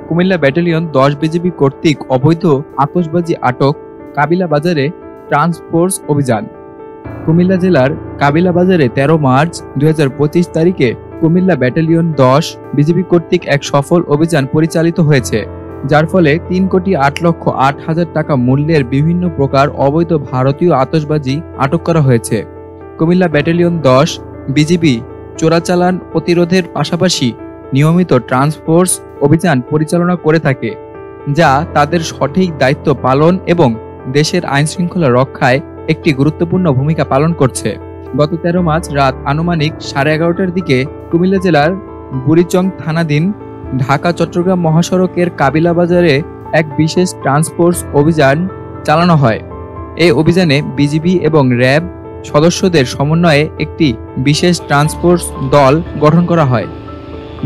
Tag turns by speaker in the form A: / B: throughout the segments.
A: Comilla battalion ১০ BGB কর্তৃক অবৈধ আতশবাজি আটক কাবিলা বাজারে ট্রান্সফোর্স অভিযান। কুমিল্লা জেলার কাবিলা বাজারে ১৩ মার্চ ২০২৫ তারিখে কুমিল্লা ব্যাটালিয়ন ১০ বিজিবি কর্তৃক এক সফল অভিযান পরিচালিত হয়েছে, যার ফলে ৩,৮,৮,০০০ টাকা মূল্যের বিভিন্ন প্রকার অবৈধ ভারতীয় আতশবাজি আটক করা হয়েছে। কুমিল্লা ব্যাটালিয়ন ১০ বিজিবি চোরাচালান প্রতিরোধের পাশাপাশি নিয়মিত ট্রান্সফোর্স অভিযান পরিচালনা করে থাকে, যা তাদের সঠিক দায়িত্ব পালন এবং দেশের আইনশৃঙ্খলা রক্ষায় একটি গুরুত্বপূর্ণ ভূমিকা পালন করছে। গত ১৩ মার্চ রাত আনুমানিক 11:30টার দিকে কুমিল্লা জেলার বুড়িচং থানাধীন ঢাকা-চট্টগ্রাম মহাসড়কের কাবিলা বাজারে এক বিশেষ ট্রান্সফোর্স অভিযান চালানো হয়। এই অভিযানে বিজিবি এবং র্যাব সদস্যদের সমন্বয়ে একটি বিশেষ ট্রান্সফোর্স দল গঠন করা হয়।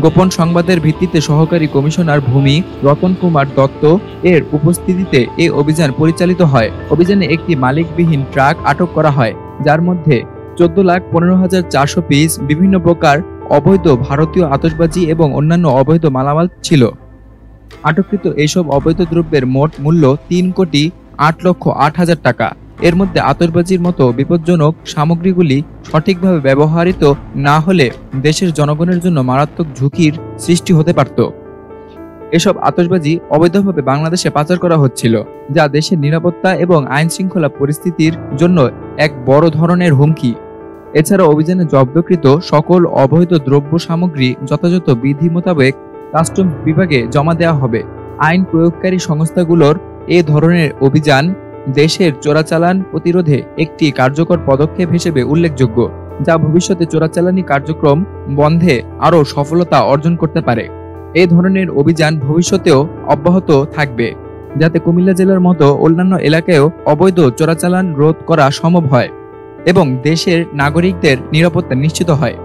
A: গোপন সংবাদের ভিত্তিতে সহকারী কমিশনার ভূমি রতন কুমার দত্ত এর উপস্থিতিতে এই অভিযান পরিচালিত হয়। অভিযানে একটি মালিকবিহীন ট্রাক আটক করা হয়, যার মধ্যে ১৪,১৫,৪০০ পিস বিভিন্ন প্রকার অবৈধ ভারতীয় আতশবাজি এবং অন্যান্য অবৈধ মালামাল ছিল। আটককৃত এইসব অবৈধ দ্রব্যের মোট মূল্য ৩,৮,০৮,০০০ টাকা। এর মধ্যে আতশবাজির মতো বিপজ্জনক সামগ্রীগুলি সঠিকভাবে ব্যবহৃত না হলে দেশের জনগণের জন্য মারাত্মক ঝুঁকির সৃষ্টি হতে পারত। এসব আতশবাজি অবৈধভাবে বাংলাদেশে পাচার করা হচ্ছিল, যা দেশের নিরাপত্তা এবং আইন শৃঙ্খলা পরিস্থিতির জন্য এক বড় ধরনের হুমকি। এছাড়া অভিযানে জব্দকৃত সকল অবৈধ দ্রব্য সামগ্রী যথাযথ বিধি মোতাবেক কাস্টমস বিভাগে জমা দেওয়া হবে। আইন প্রয়োগকারী সংস্থাগুলোর এ ধরনের অভিযান দেশের চোরাচালান প্রতিরোধে একটি কার্যকর পদক্ষেপ হিসেবে উল্লেখযোগ্য, যা ভবিষ্যতে চোরাচালানি কার্যক্রম বন্ধে আরও সফলতা অর্জন করতে পারে। এই ধরনের অভিযান ভবিষ্যতেও অব্যাহত থাকবে, যাতে কুমিল্লা জেলার মতো অন্যান্য এলাকায়ও অবৈধ চোরাচালান রোধ করা সম্ভব হয় এবং দেশের নাগরিকদের নিরাপত্তা নিশ্চিত হয়।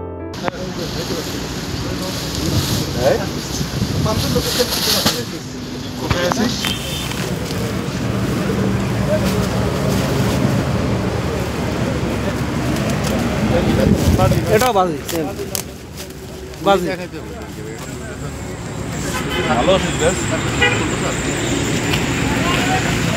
B: এটাও বাজি বাজি ভালো আছে।